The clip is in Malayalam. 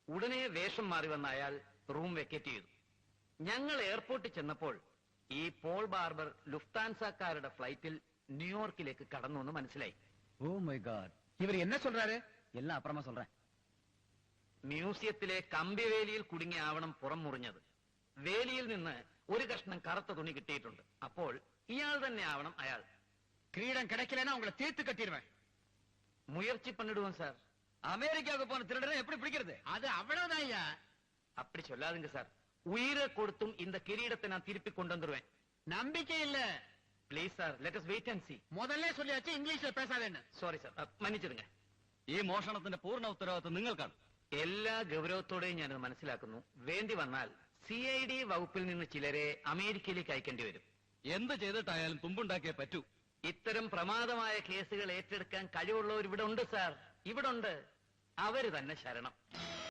ഉടനെ വേഷം മാറി വന്ന അയാൾ റൂം വെക്കേറ്റ് ചെയ്തു. ഞങ്ങൾ എയർപോർട്ടിൽ ചെന്നപ്പോൾ ഈ പോൾ ബാർബർ ലുഫ്താൻസക്കാരുടെ ഫ്ലൈറ്റിൽ ന്യൂയോർക്കിലേക്ക് കടന്നു എന്ന് മനസ്സിലായി. ഓ മൈ ഗാഡ്, ഇവർ എന്നെ சொல்றாரு? എല്ലാം അപ്പുറമാ சொல்றேன். മ്യൂസിയത്തിലെ കമ്പിവേലിയിൽ കുടുങ്ങിയ ആവണം പുറം മുറിഞ്ഞത്. വേലിയിൽ നിന്ന് ഒരു കഷ്ണം കറുത്ത തുണി കിട്ടിയിട്ടുണ്ട്. അപ്പോൾ ഇയാൾ തന്നെ ആവണം അയാൾ. கிரீடம் கிடைக்கலன்னா உங்களை தீர்த்து கட்டிடுவேன். முயற்சி பண்ணிடுவோம் சார். அமெரிக்காவுக்கு போன திருடனை எப்படி பிடிக்கிறது? அது அவ்வளவுதான் ஐயா. அப்படி சொல்லாதுங்க சார். உயிரை கொடுத்தும் இந்த கிரீடத்தை நான் திருப்பி கொண்டு வந்துருவேன். நம்பிக்கை இல்ல. Please sir, let us wait and see. முதல்ல சொல்லியாச்சு ഇംഗ്ലീഷിൽ பேசாதேன்னு. Sorry sir, മன்னிച്ചിടുங்க. ഈ മോഷണത്തിന്റെ പൂർണ്ണ ഉത്തരവാദിത്വം നിങ്ങൾക്കാണ്. എല്ലാ ഗൗരവത്തോടെയും ഞാനത് മനസ്സിലാക്കുന്നു. വേണ്ടി വന്നാൽ CID വകുപ്പിൽ നിന്ന് ചിലരെ അമേരിക്കയിലേക്ക് അയക്കേണ്ടി വരും. എന്ത് ചെയ്തിട്ടായാലും തുമ്പുണ്ടാക്കിയേ പറ്റൂ. ഇത്തരം പ്രമാദമായ കേസുകൾ ഏറ്റെടുക്കാൻ കഴിവുള്ളവർ ഇവിടെ ഉണ്ട് സാർ, ഇവിടെ ഉണ്ട്. അവര് തന്നെ ശരണം.